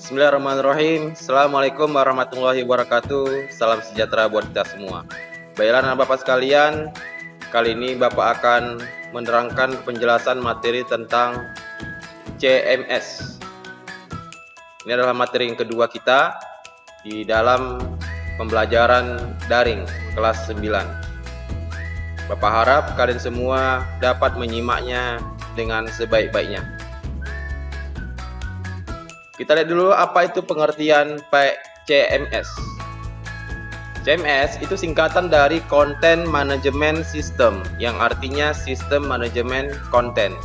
Bismillahirrahmanirrahim. Assalamualaikum warahmatullahi wabarakatuh. Salam sejahtera buat kita semua. Baiklah anak Bapak sekalian, kali ini Bapak akan menerangkan penjelasan materi tentang CMS. Ini adalah materi yang kedua kita di dalam pembelajaran daring kelas 9. Bapak harap kalian semua dapat menyimaknya dengan sebaik-baiknya. Kita lihat dulu apa itu pengertian CMS. CMS itu singkatan dari Content Management System, yang artinya sistem manajemen konten.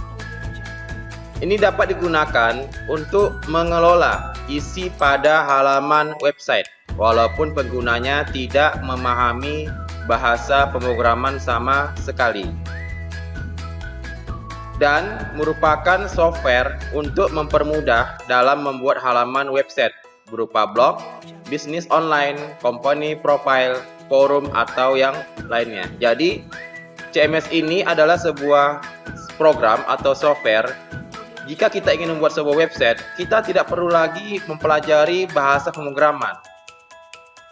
Ini dapat digunakan untuk mengelola isi pada halaman website, walaupun penggunanya tidak memahami bahasa pemrograman sama sekali. Dan merupakan software untuk mempermudah dalam membuat halaman website berupa blog, bisnis online, company profile, forum, atau yang lainnya. Jadi, CMS ini adalah sebuah program atau software. Jika kita ingin membuat sebuah website, kita tidak perlu lagi mempelajari bahasa pemrograman.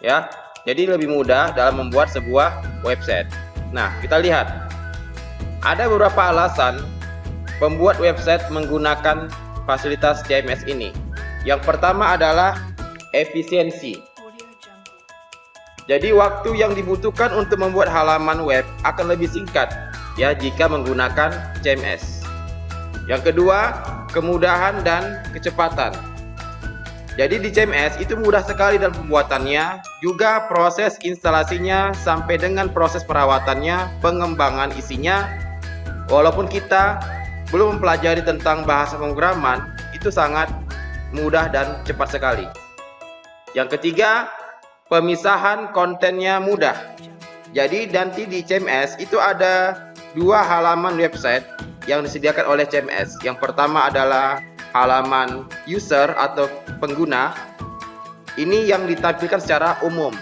Ya, jadi lebih mudah dalam membuat sebuah website. Nah, kita lihat. Ada beberapa alasan pembuat website menggunakan fasilitas CMS ini. Yang pertama adalah efisiensi. Jadi waktu yang dibutuhkan untuk membuat halaman web akan lebih singkat ya jika menggunakan CMS. Yang kedua, kemudahan dan kecepatan. Jadi di CMS itu mudah sekali dalam pembuatannya, juga proses instalasinya sampai dengan proses perawatannya, pengembangan isinya. Walaupun kita belum mempelajari tentang bahasa pemrograman, itu sangat mudah dan cepat sekali. Yang ketiga, pemisahan kontennya mudah. Jadi nanti di CMS itu ada dua halaman website yang disediakan oleh CMS. Yang pertama adalah halaman user atau pengguna. Ini yang ditampilkan secara umum.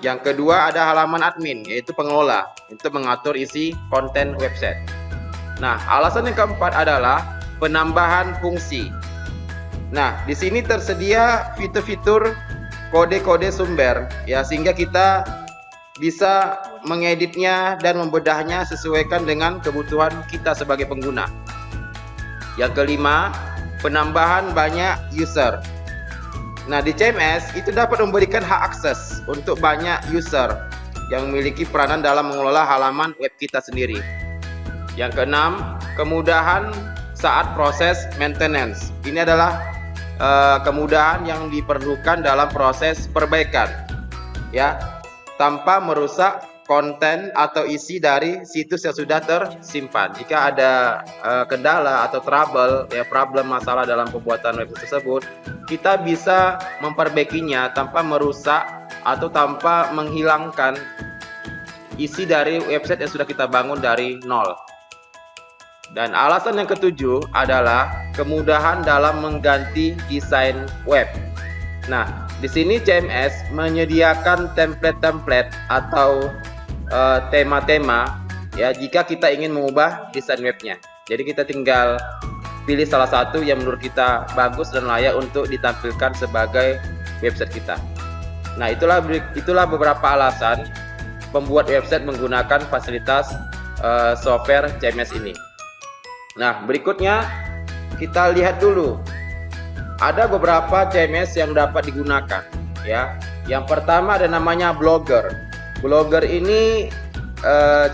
Yang kedua ada halaman admin, yaitu pengelola, untuk mengatur isi konten website. Nah, alasan yang keempat adalah penambahan fungsi. Nah, di sini tersedia fitur-fitur kode-kode sumber ya, sehingga kita bisa mengeditnya dan membedahnya sesuaikan dengan kebutuhan kita sebagai pengguna. Yang kelima, penambahan banyak user. Nah, di CMS itu dapat memberikan hak akses untuk banyak user yang memiliki peranan dalam mengelola halaman web kita sendiri. Yang keenam, kemudahan saat proses maintenance. Ini adalah kemudahan yang diperlukan dalam proses perbaikan, ya, tanpa merusak konten atau isi dari situs yang sudah tersimpan. Jika ada kendala atau trouble, ya, problem masalah dalam pembuatan website tersebut, kita bisa memperbaikinya tanpa merusak atau tanpa menghilangkan isi dari website yang sudah kita bangun dari nol. Dan alasan yang ketujuh adalah kemudahan dalam mengganti desain web. Nah, di sini CMS menyediakan template-template atau tema-tema ya jika kita ingin mengubah desain webnya. Jadi kita tinggal pilih salah satu yang menurut kita bagus dan layak untuk ditampilkan sebagai website kita. Nah, itulah beberapa alasan pembuat website menggunakan fasilitas software CMS ini. Nah, berikutnya kita lihat dulu. Ada beberapa CMS yang dapat digunakan ya. Yang pertama ada namanya Blogger. Blogger ini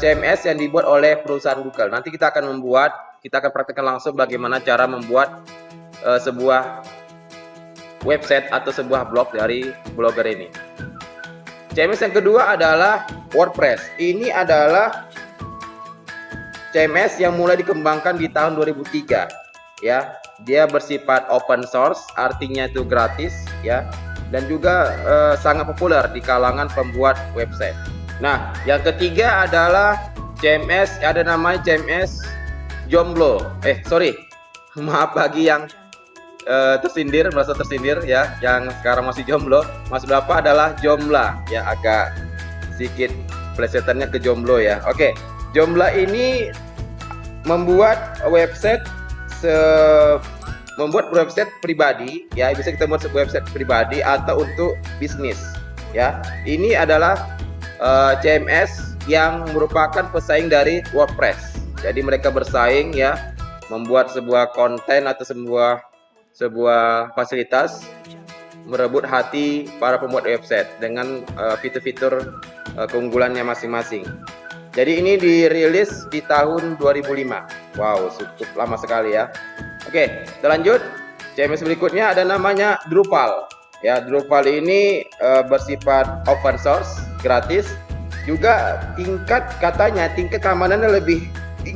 CMS yang dibuat oleh perusahaan Google. Nanti kita akan praktekkan langsung bagaimana cara membuat sebuah website atau sebuah blog dari Blogger ini. CMS yang kedua adalah WordPress. Ini adalah CMS yang mulai dikembangkan di tahun 2003 ya. Dia bersifat open source, artinya itu gratis ya, dan juga sangat populer di kalangan pembuat website. Nah, yang ketiga adalah CMS, ada namanya CMS Joomla. Maaf bagi yang merasa tersindir ya, yang sekarang masih jomblo. Maksud Bapak adalah Joomla ya, agak sedikit plesetannya ke jomblo ya. Oke. Joomla ini membuat website membuat website pribadi, ya bisa kita buat sebuah website pribadi atau untuk bisnis. Ya, ini adalah CMS yang merupakan pesaing dari WordPress. Jadi mereka bersaing ya, membuat sebuah konten atau sebuah fasilitas merebut hati para pembuat website dengan fitur-fitur keunggulannya masing-masing. Jadi ini dirilis di tahun 2005. Wow, cukup lama sekali ya. Oke, kita lanjut. CMS berikutnya ada namanya Drupal. Ya, Drupal ini bersifat open source, gratis. Juga tingkat keamanannya lebih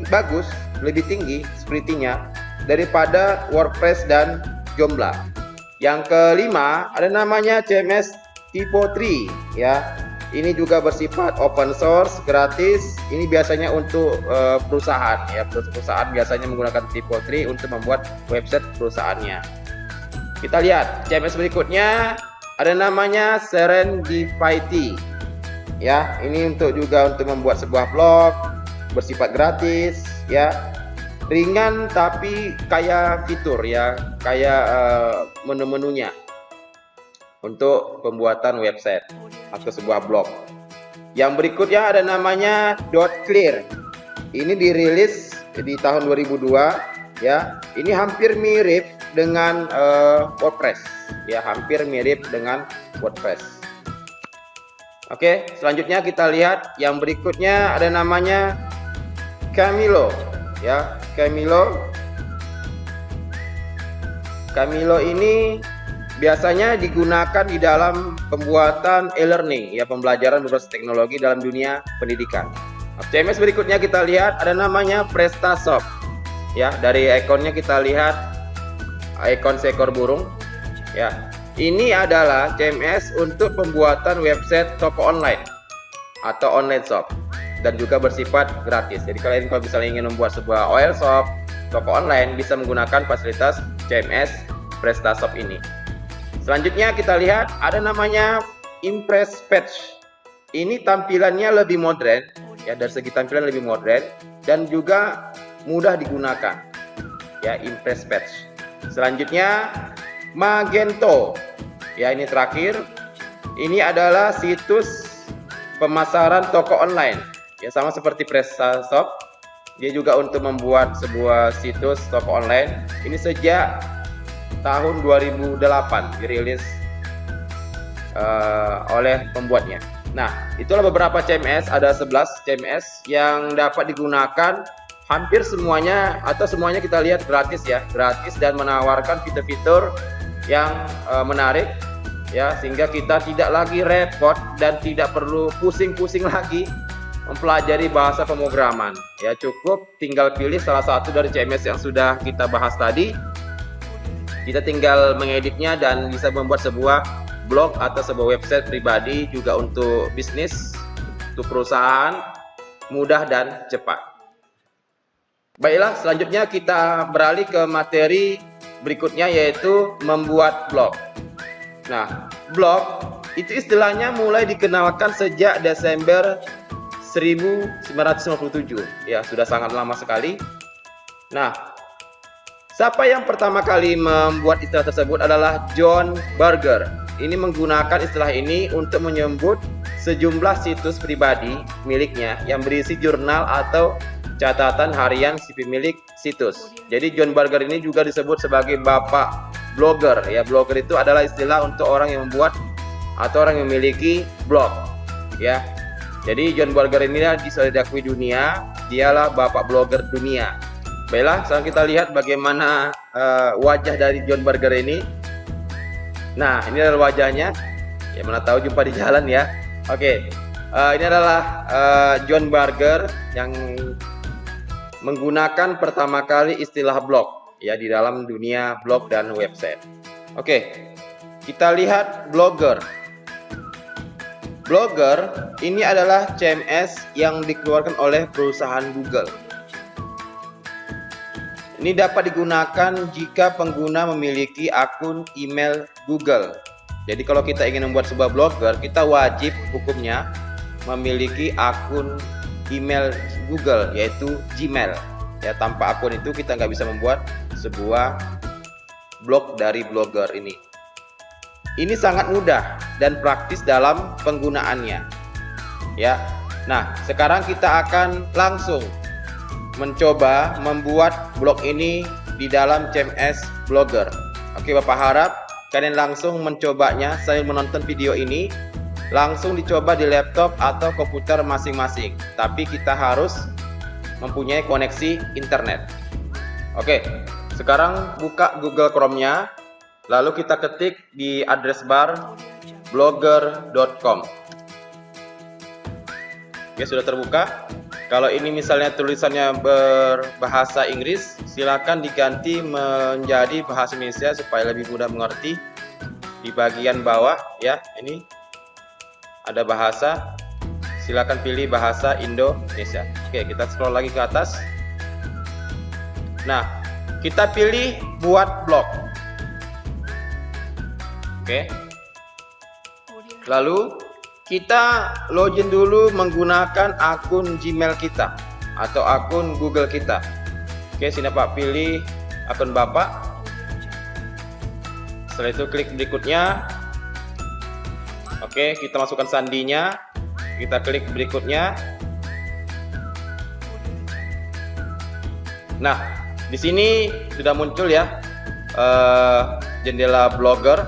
bagus, lebih tinggi security-nya daripada WordPress dan Joomla. Yang kelima ada namanya CMS Typo3 ya. Ini juga bersifat open source, gratis. Ini biasanya untuk perusahaan ya. Perusahaan biasanya menggunakan Typo3 untuk membuat website perusahaannya. Kita lihat CMS berikutnya ada namanya Serendipity. Ya, ini untuk membuat sebuah blog bersifat gratis ya. Ringan tapi kaya fitur ya, kaya menu-menunya untuk pembuatan website atau sebuah blog. Yang berikutnya ada namanya .clear. Ini dirilis di tahun 2002 ya. Ini hampir mirip dengan WordPress ya, hampir mirip dengan WordPress. Oke, selanjutnya kita lihat yang berikutnya ada namanya Camilo ya. Camilo ini biasanya digunakan di dalam pembuatan e-learning ya, pembelajaran berbasis teknologi dalam dunia pendidikan. CMS berikutnya kita lihat ada namanya PrestaShop ya. Dari ikonnya kita lihat ikon seekor burung ya. Ini adalah CMS untuk pembuatan website toko online atau online shop dan juga bersifat gratis. Jadi kalian kalau misalnya ingin membuat sebuah OL shop, toko online, bisa menggunakan fasilitas CMS PrestaShop ini. Selanjutnya kita lihat ada namanya Impress Page. Ini tampilannya lebih modern ya, dari segi tampilan lebih modern dan juga mudah digunakan ya, Impress Page. Selanjutnya Magento ya, ini terakhir. Ini adalah situs pemasaran toko online ya, sama seperti PrestaShop. Dia juga untuk membuat sebuah situs toko online. Ini sejak tahun 2008 dirilis oleh pembuatnya. Nah, itulah beberapa CMS, ada 11 CMS yang dapat digunakan. Hampir semuanya atau semuanya kita lihat gratis ya, gratis dan menawarkan fitur-fitur yang menarik ya, sehingga kita tidak lagi repot dan tidak perlu pusing-pusing lagi mempelajari bahasa pemrograman ya. Cukup tinggal pilih salah satu dari CMS yang sudah kita bahas tadi. Kita tinggal mengeditnya dan bisa membuat sebuah blog atau sebuah website pribadi, juga untuk bisnis, untuk perusahaan, mudah dan cepat. Baiklah, selanjutnya kita beralih ke materi berikutnya, yaitu membuat blog. Nah, blog itu istilahnya mulai dikenalkan sejak Desember 1957 ya, sudah sangat lama sekali. Nah, siapa yang pertama kali membuat istilah tersebut adalah John Berger. Ini menggunakan istilah ini untuk menyebut sejumlah situs pribadi miliknya yang berisi jurnal atau catatan harian si pemilik situs. Jadi John Berger ini juga disebut sebagai bapak blogger ya. Blogger itu adalah istilah untuk orang yang membuat atau orang yang memiliki blog ya. Jadi John Berger ini sudah diakui dunia, dialah bapak blogger dunia. Baiklah, sekarang kita lihat bagaimana wajah dari John Berger ini. Nah, ini adalah wajahnya. Ya, mana tahu jumpa di jalan ya. Oke, ini adalah John Berger yang menggunakan pertama kali istilah blog ya di dalam dunia blog dan website. Oke, kita lihat Blogger. Blogger ini adalah CMS yang dikeluarkan oleh perusahaan Google. Ini dapat digunakan jika pengguna memiliki akun email Google. Jadi kalau kita ingin membuat sebuah blogger, kita wajib hukumnya memiliki akun email Google, yaitu Gmail. Ya, tanpa akun itu kita nggak bisa membuat sebuah blog dari blogger ini. Ini sangat mudah dan praktis dalam penggunaannya. Ya. Nah, sekarang kita akan langsung mencoba membuat blog ini di dalam CMS Blogger. Oke, Bapak harap kalian langsung mencobanya sambil menonton video ini. Langsung dicoba di laptop atau komputer masing-masing. Tapi kita harus mempunyai koneksi internet. Oke, sekarang buka Google Chrome-nya. Lalu kita ketik di address bar blogger.com. Oke, sudah terbuka. Kalau ini misalnya tulisannya berbahasa Inggris, silakan diganti menjadi bahasa Indonesia supaya lebih mudah mengerti. Di bagian bawah ya, ini ada bahasa. Silakan pilih bahasa Indonesia. Oke, kita scroll lagi ke atas. Nah, kita pilih buat blog. Oke. Lalu kita login dulu menggunakan akun Gmail kita atau akun Google kita. Oke, sini Pak pilih akun Bapak. Setelah itu klik berikutnya. Oke, kita masukkan sandinya. Kita klik berikutnya. Nah, di sini sudah muncul ya jendela blogger.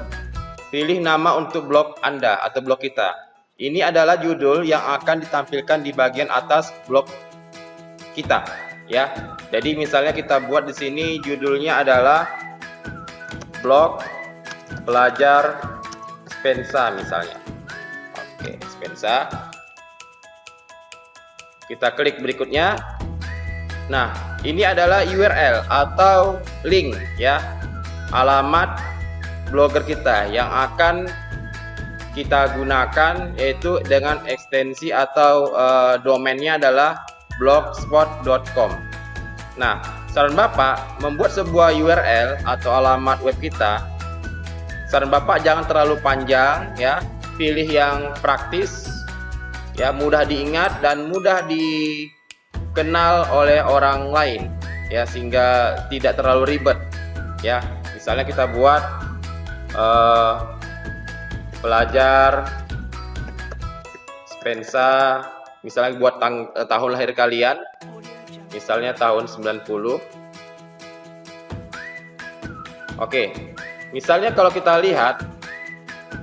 Pilih nama untuk blog Anda atau blog kita. Ini adalah judul yang akan ditampilkan di bagian atas blog kita, ya. Jadi misalnya kita buat di sini judulnya adalah blog pelajar Spensa misalnya. Oke, Spensa. Kita klik berikutnya. Nah, ini adalah URL atau link ya, alamat blogger kita yang akan kita gunakan, yaitu dengan ekstensi atau domainnya adalah blogspot.com. Nah, saran Bapak membuat sebuah URL atau alamat web kita, saran Bapak jangan terlalu panjang ya, pilih yang praktis ya, mudah diingat dan mudah dikenal oleh orang lain ya, sehingga tidak terlalu ribet ya. Misalnya kita buat pelajar Spensa, misalnya buat tahun lahir kalian, misalnya tahun 90. Oke, misalnya kalau kita lihat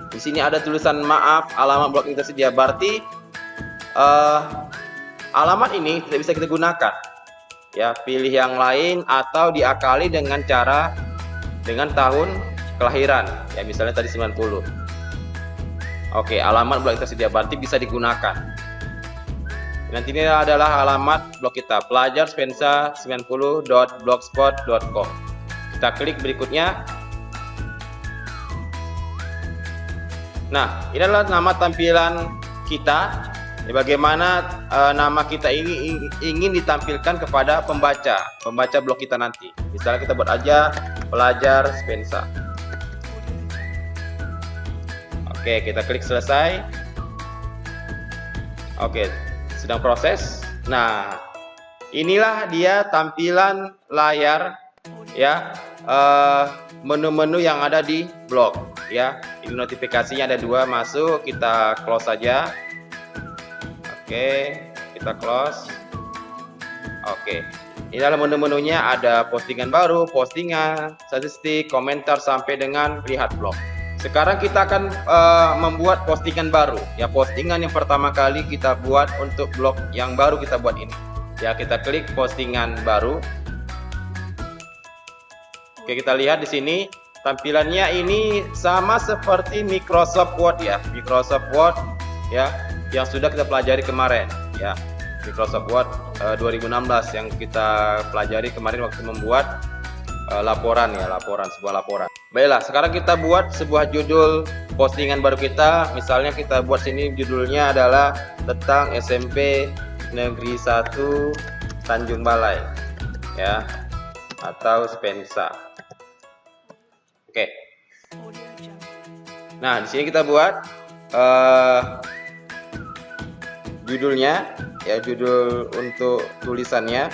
di sini ada tulisan maaf alamat blog kita tersedia, berarti alamat ini tidak bisa kita gunakan ya. Pilih yang lain atau diakali dengan tahun kelahiran ya, misalnya tadi 90. Oke, alamat blog kita tersedia berarti bisa digunakan. Nanti ini adalah alamat blog kita, pelajarspensa90.blogspot.com. Kita klik berikutnya. Nah, ini adalah nama tampilan kita ya, bagaimana nama kita ini ingin ditampilkan kepada pembaca blog kita nanti. Misalnya kita buat aja pelajar Spensa. Oke, kita klik selesai. Oke, sedang proses. Nah, inilah dia tampilan layar ya, menu-menu yang ada di blog ya. Ini notifikasinya ada 2 masuk, kita close saja. Oke, kita close. Oke, ini adalah menu-menunya, ada postingan baru, postingan, statistik, komentar sampai dengan lihat blog. Sekarang kita akan membuat postingan baru ya, postingan yang pertama kali kita buat untuk blog yang baru kita buat ini ya. Kita klik postingan baru. Oke, kita lihat di sini tampilannya ini sama seperti Microsoft Word ya, Microsoft Word ya yang sudah kita pelajari kemarin ya, Microsoft Word 2016 yang kita pelajari kemarin waktu membuat sebuah laporan. Baiklah, sekarang kita buat sebuah judul postingan baru kita. Misalnya kita buat sini judulnya adalah tentang SMP Negeri 1 Tanjung Balai ya, atau Spensa. Oke. Nah, di sini kita buat judulnya ya, judul untuk tulisannya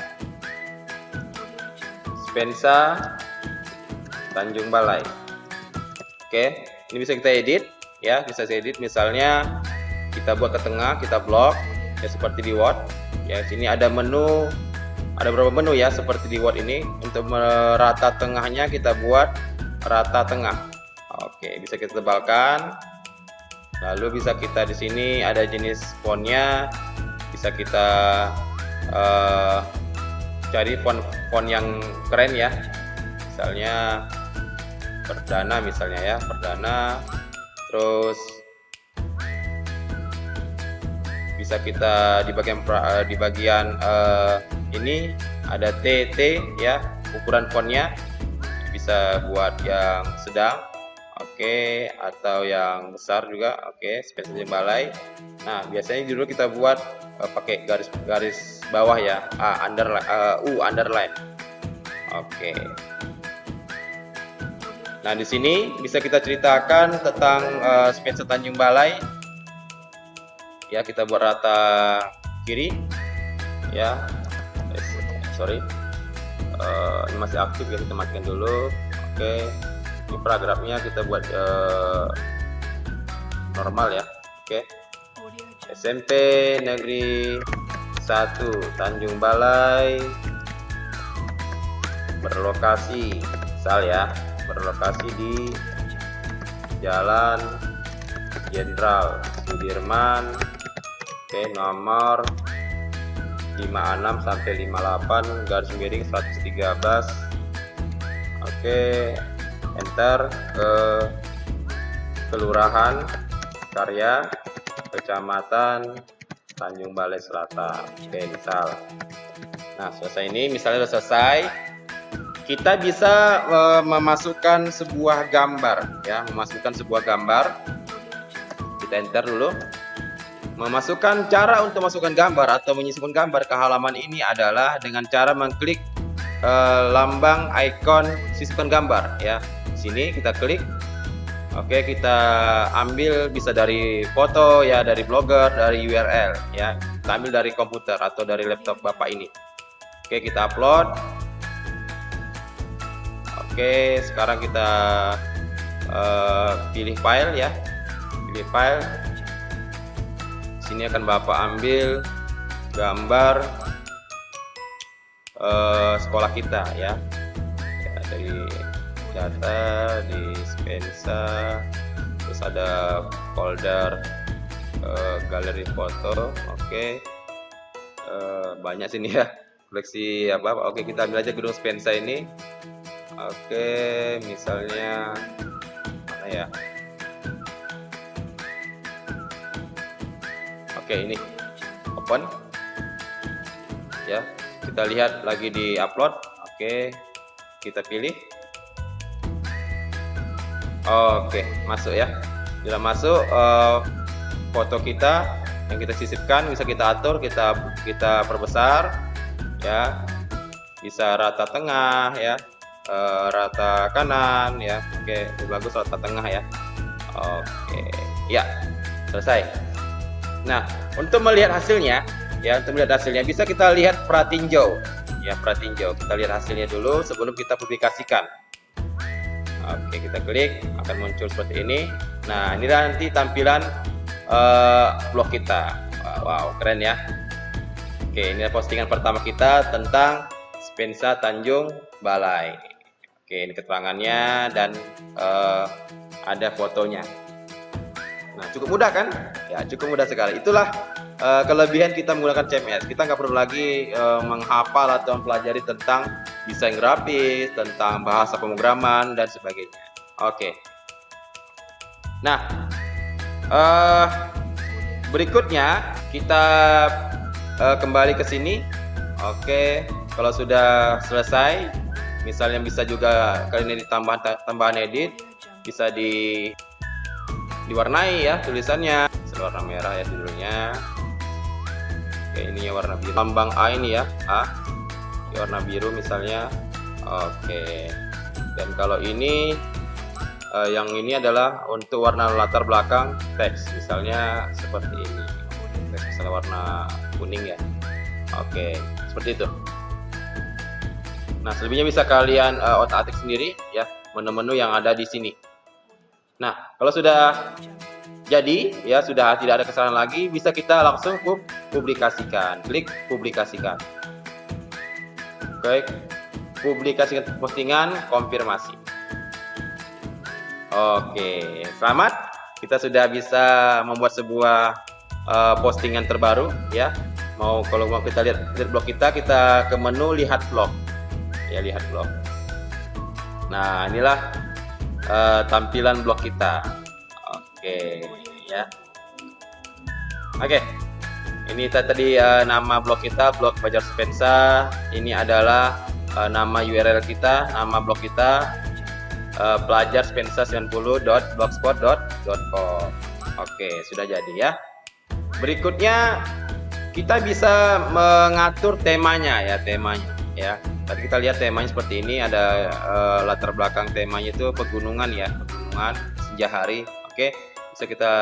Spensa Tanjung Balai. Oke, ini bisa kita edit ya, bisa saya edit misalnya kita buat ke tengah, kita blok ya seperti di Word. Ya, sini ada menu, ada beberapa menu ya seperti di Word ini. Untuk merata tengahnya kita buat rata tengah. Oke, bisa kita tebalkan. Lalu bisa kita di sini ada jenis fontnya, bisa kita cari font yang keren ya. Misalnya Perdana misalnya ya, Perdana. Terus bisa kita di bagian ini ada TT ya, ukuran fontnya bisa buat yang sedang, oke, atau yang besar juga, oke, Tanjung Balai. Nah, biasanya dulu kita buat pakai garis bawah ya, underline, oke. Nah, di sini bisa kita ceritakan tentang Spensa Tanjung Balai. Ya, kita buat rata kiri. Ya, sorry, ini masih aktif ya, kita matikan dulu. Oke, ini paragrafnya kita buat normal ya. Oke, SMP Negeri 1 Tanjung Balai berlokasi, misal ya, berlokasi di Jalan Jenderal Sudirman, oke, nomor 56 sampai 58 garis miring 113. Oke, enter ke Kelurahan Karya, Kecamatan Tanjung Balai Selatan. Oke, misal. Nah, selesai ini, misalnya sudah selesai, kita bisa memasukkan sebuah gambar ya, memasukkan sebuah gambar. Kita enter dulu. Memasukkan cara untuk masukkan gambar atau menyisipkan gambar ke halaman ini adalah dengan cara mengklik lambang ikon sisipkan gambar ya. Sini kita klik. Oke, kita ambil bisa dari foto ya, dari Blogger, dari URL ya. Kita ambil dari komputer atau dari laptop Bapak ini. Oke, kita upload. Oke, sekarang kita pilih file ya, pilih file. Sini akan Bapak ambil gambar sekolah kita ya, dari data di Spensa, terus ada folder galeri foto. Oke, banyak sini ya, koleksi apa. Oke, kita ambil aja gedung Spensa ini. Oke, misalnya mana ya? Oke, ini open ya, kita lihat lagi di upload. Oke, kita pilih. Oke, masuk ya, sudah masuk. Foto kita yang kita sisipkan bisa kita atur, kita perbesar ya, bisa rata tengah ya, rata kanan ya. Oke, bagus rata tengah ya. Oke ya, selesai. Nah, untuk melihat hasilnya ya, bisa kita lihat pratinjau ya, pratinjau. Kita lihat hasilnya dulu sebelum kita publikasikan. Oke, kita klik, akan muncul seperti ini. Nah, ini nanti tampilan blog kita. Wow, keren ya. Oke, ini postingan pertama kita tentang Spensa Tanjung Balai. Oke, ini keterangannya dan ada fotonya. Nah, cukup mudah kan? Ya, cukup mudah sekali. Itulah kelebihan kita menggunakan CMS. Kita nggak perlu lagi menghafal atau mempelajari tentang desain grafis, tentang bahasa pemrograman dan sebagainya. Oke. Nah, berikutnya kita kembali ke sini. Oke, kalau sudah selesai, misalnya bisa juga kali ini tambahan edit, bisa diwarnai ya tulisannya, warna merah ya judulnya. Oke, ininya warna biru, lambang A ini ya, A di warna biru misalnya. Oke, dan kalau ini yang ini adalah untuk warna latar belakang teks, misalnya seperti ini, teks misalnya warna kuning ya. Oke, seperti itu. Nah, selebihnya bisa kalian otak-atik sendiri ya. menu-menu yang ada di sini. Nah, kalau sudah jadi, ya sudah tidak ada kesalahan lagi, bisa kita langsung publikasikan. Klik publikasikan. Oke, publikasikan postingan, konfirmasi. Oke, selamat. Kita sudah bisa membuat sebuah postingan terbaru, ya. Kalau mau kita lihat blog kita ke menu lihat blog. Ya, lihat blog. Nah, inilah tampilan blog kita. Oke, ya. Oke. Ini tadi nama blog kita, blog Fajar Spensa. Ini adalah nama URL kita, nama blog kita pelajarspensa90.blogspot.com. Oke, sudah jadi ya. Berikutnya kita bisa mengatur temanya ya, Tadi kita lihat temanya seperti ini, ada latar belakang temanya itu pegunungan ya, pegunungan senja hari. Oke, bisa kita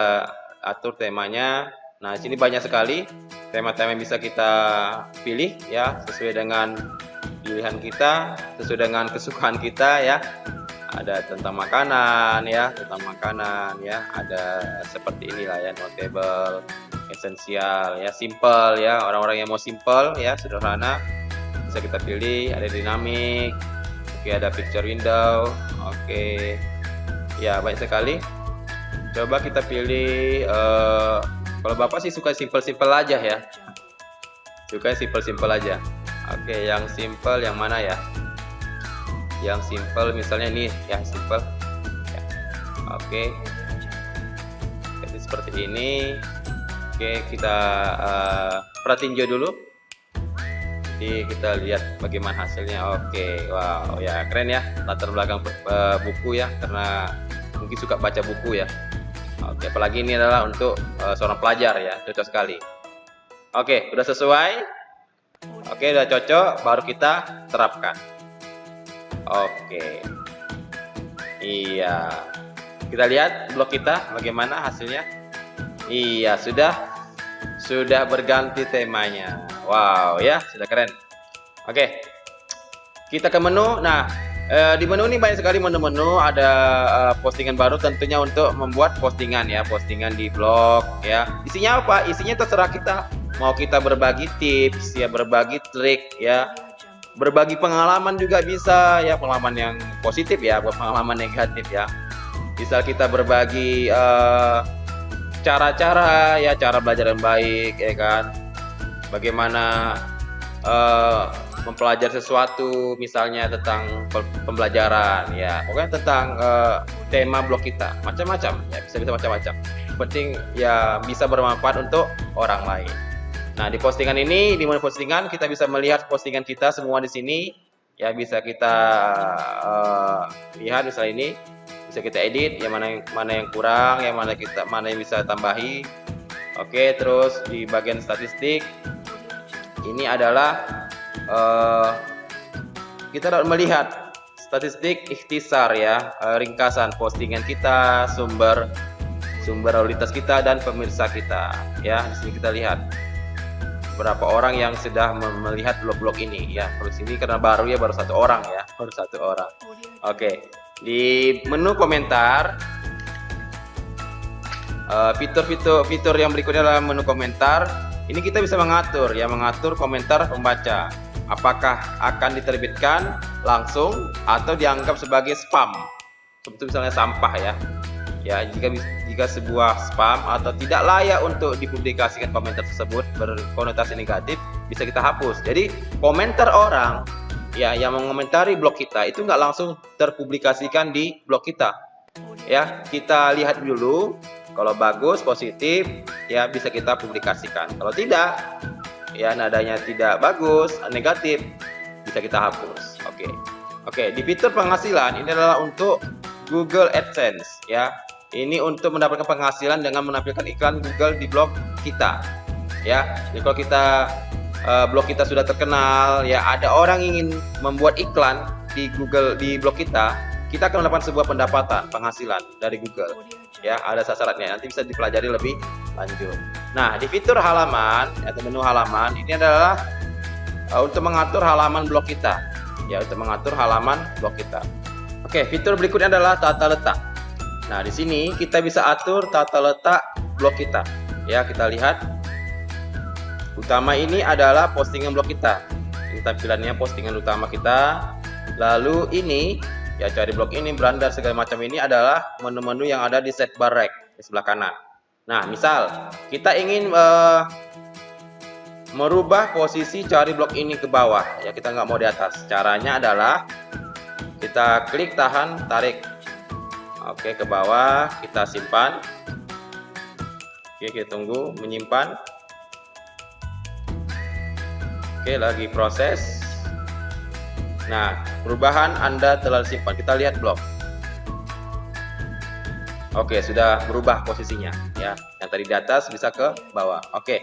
atur temanya. Nah, di sini banyak sekali tema-tema yang bisa kita pilih ya, sesuai dengan pilihan kita, sesuai dengan kesukaan kita ya. Ada tentang makanan ya, ada seperti inilah ya, notable, esensial ya, simple ya, orang-orang yang mau simple ya, sederhana. Bisa kita pilih, ada dinamik, oke, ada picture window, oke, ya banyak sekali. Coba kita pilih, kalau Bapak sih suka simple aja ya, simple aja. Oke, yang simple yang mana ya? Yang simple misalnya nih ya, simple ya. Oke, jadi seperti ini. Oke, kita pratinjau dulu. Jadi kita lihat bagaimana hasilnya. Oke, wow ya, keren ya, latar belakang buku ya, karena mungkin suka baca buku ya. Oke, apalagi ini adalah untuk seorang pelajar ya, cocok sekali. Oke, udah sesuai. Oke, udah cocok, baru kita terapkan. Oke, iya, kita lihat blog kita bagaimana hasilnya. Iya, sudah berganti temanya. Wow ya, sudah keren. Oke, kita ke menu. Nah, di menu ini banyak sekali menu-menu. Ada postingan baru tentunya untuk membuat postingan ya, postingan di blog ya. Isinya apa? Isinya terserah kita. Mau kita berbagi tips ya, berbagi trik ya, berbagi pengalaman juga bisa ya, pengalaman yang positif ya, bukan pengalaman negatif ya. Bisa kita berbagi cara-cara ya, cara belajar yang baik ya kan, bagaimana mempelajari sesuatu, misalnya tentang pembelajaran ya, pokoknya tentang tema blog kita, macam-macam ya, bisa macam-macam. Penting ya bisa bermanfaat untuk orang lain. Nah, di postingan ini, di menu postingan kita bisa melihat postingan kita semua di sini ya, bisa kita lihat misalnya ini, bisa kita edit yang mana yang kurang, yang mana yang bisa tambahi. Oke, terus di bagian statistik ini adalah kita dapat melihat statistik ikhtisar ya, ringkasan postingan kita, sumber lalu kita dan pemirsa kita ya. Di sini kita lihat berapa orang yang sudah melihat blog-blog ini ya. Kalau sini karena baru ya, baru satu orang ya, baru satu orang. Oke, di menu komentar, fitur yang berikutnya adalah menu komentar. Ini kita bisa mengatur ya, mengatur komentar pembaca. Apakah akan diterbitkan langsung atau dianggap sebagai spam, seperti misalnya sampah ya. Ya, jika sebuah spam atau tidak layak untuk dipublikasikan komentar tersebut berkonotasi negatif, bisa kita hapus. Jadi komentar orang ya yang mengomentari blog kita itu nggak langsung terpublikasikan di blog kita. Ya, kita lihat dulu. Kalau bagus, positif, ya bisa kita publikasikan. Kalau tidak, ya nadanya tidak bagus, negatif, bisa kita hapus. Oke. Di fitur penghasilan ini adalah untuk Google AdSense ya. Ini untuk mendapatkan penghasilan dengan menampilkan iklan Google di blog kita. Ya, jadi kalau blog kita sudah terkenal, ya ada orang ingin membuat iklan di Google di blog kita akan mendapatkan sebuah pendapatan penghasilan dari Google. Ya, ada syaratnya, nanti bisa dipelajari lebih lanjut. Nah, di fitur halaman atau menu halaman ini adalah untuk mengatur halaman blog kita. Ya, untuk mengatur halaman blog kita. Oke, fitur berikutnya adalah tata letak. Nah, di sini kita bisa atur tata letak blog kita. Ya, kita lihat. Utama ini adalah postingan blog kita. Ini tampilannya postingan utama kita. Lalu ini, ya cari blog ini, beranda segala macam ini adalah menu-menu yang ada di sidebar rek di sebelah kanan. Nah, misal kita ingin merubah posisi cari blog ini ke bawah, ya kita nggak mau di atas. Caranya adalah kita klik, tahan, tarik. Oke, ke bawah, kita simpan. Oke, kita tunggu menyimpan. Oke, lagi proses. Nah, perubahan Anda telah disimpan. Kita lihat blog. Oke, sudah berubah posisinya ya. Yang tadi di atas bisa ke bawah. Oke.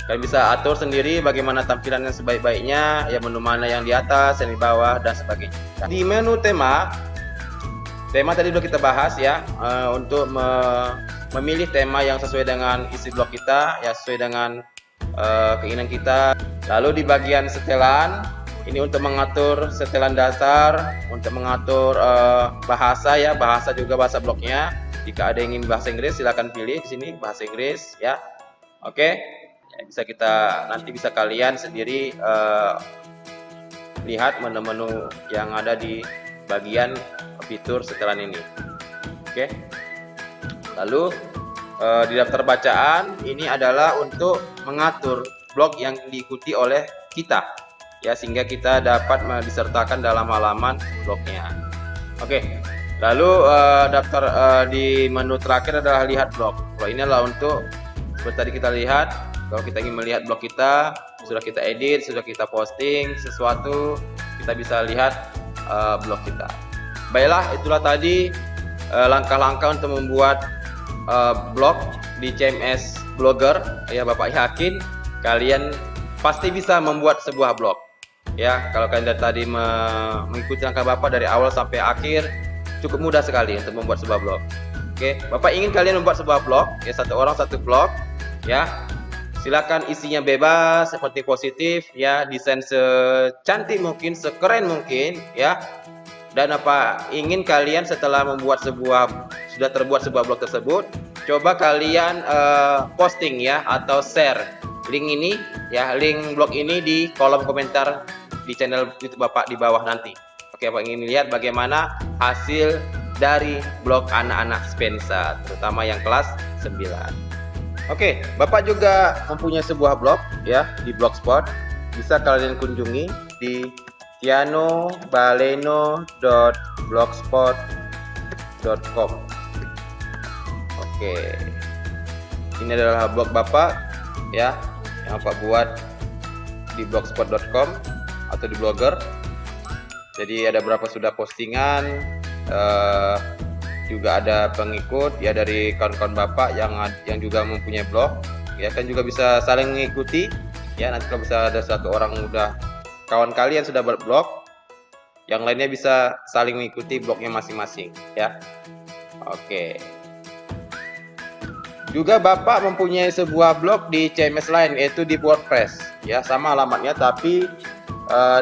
Kalian bisa atur sendiri bagaimana tampilannya sebaik-baiknya, ya menu mana yang di atas, yang di bawah, dan sebagainya. Di menu tema tadi sudah kita bahas ya, untuk memilih tema yang sesuai dengan isi blog kita, ya sesuai dengan keinginan kita. Lalu di bagian setelan, ini untuk mengatur setelan dasar, untuk mengatur bahasa ya, bahasa blognya. Jika ada yang ingin bahasa Inggris, silakan pilih di sini bahasa Inggris ya. Oke. Bisa nanti bisa kalian sendiri lihat menu-menu yang ada di bagian fitur setelan ini. Oke. Lalu di daftar bacaan ini adalah untuk mengatur blog yang diikuti oleh kita ya, sehingga kita dapat disertakan dalam halaman blognya. Oke. Lalu daftar di menu terakhir adalah lihat blog. Kalau ini adalah untuk seperti tadi kita lihat. Kalau kita ingin melihat blog kita, sudah kita edit, sudah kita posting sesuatu, kita bisa lihat blog kita. Baiklah, itulah tadi langkah-langkah untuk membuat blog di CMS Blogger. Ya, Bapak yakin kalian pasti bisa membuat sebuah blog. Ya, kalau kalian tadi mengikuti langkah Bapak dari awal sampai akhir, cukup mudah sekali untuk membuat sebuah blog. Oke, Bapak ingin kalian membuat sebuah blog, ya satu orang satu blog, ya. Silakan isinya bebas, seperti positif ya, desain secantik mungkin, sekeren mungkin ya. Dan apa ingin kalian setelah sudah terbuat sebuah blog tersebut, coba kalian posting ya atau share link ini ya, link blog ini di kolom komentar di channel YouTube Bapak di bawah nanti. Oke, Bapak ingin lihat bagaimana hasil dari blog anak-anak Spensa, terutama yang kelas 9. Oke, Bapak juga mempunyai sebuah blog ya di Blogspot. Bisa kalian kunjungi di tianobaleno.blogspot.com. Oke. Ini adalah blog Bapak ya, yang Bapak buat di blogspot.com atau di Blogger. Jadi ada berapa sudah postingan, juga ada pengikut ya dari kawan-kawan Bapak yang juga mempunyai blog ya, kan juga bisa saling mengikuti ya. Nanti kalau bisa ada satu orang udah kawan kalian sudah berblog, yang lainnya bisa saling mengikuti blognya masing-masing ya. Oke. Juga Bapak mempunyai sebuah blog di CMS lain, yaitu di WordPress ya, sama alamatnya tapi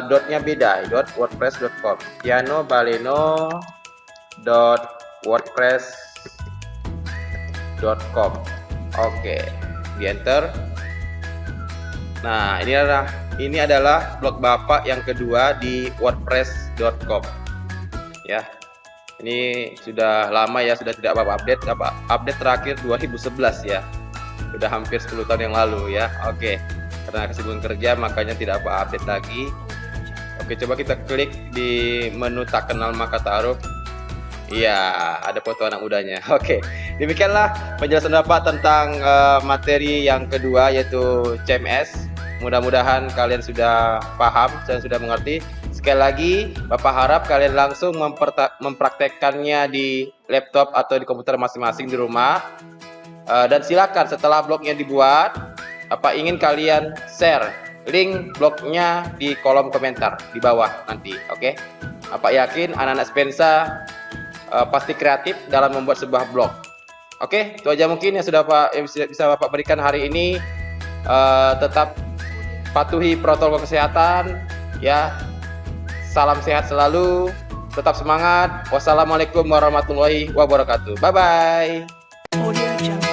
dotnya beda, .wordpress.com, tianobaleno.wordpress.com. Oke, di enter. Nah, ini adalah blog Bapak yang kedua di wordpress.com ya. Ini sudah lama ya, sudah tidak Bapak update terakhir 2011 ya, sudah hampir 10 tahun yang lalu ya. Oke, karena kesibukan kerja makanya tidak Bapak update lagi. Oke, coba kita klik di menu tak kenal maka taruh. Iya, ada foto anak mudanya. Oke, demikianlah penjelasan Bapak tentang materi yang kedua, yaitu CMS. Mudah-mudahan kalian sudah paham dan sudah mengerti. Sekali lagi, Bapak harap kalian langsung mempraktekkannya di laptop atau di komputer masing-masing di rumah. Dan silakan setelah blognya dibuat, Bapak ingin kalian share link blognya di kolom komentar di bawah nanti. Oke, Bapak yakin anak-anak Spensa pasti kreatif dalam membuat sebuah blog. Oke, itu aja mungkin yang bisa Bapak berikan hari ini. Tetap patuhi protokol kesehatan ya. Salam sehat selalu. Tetap semangat. Wassalamualaikum warahmatullahi wabarakatuh. Bye bye.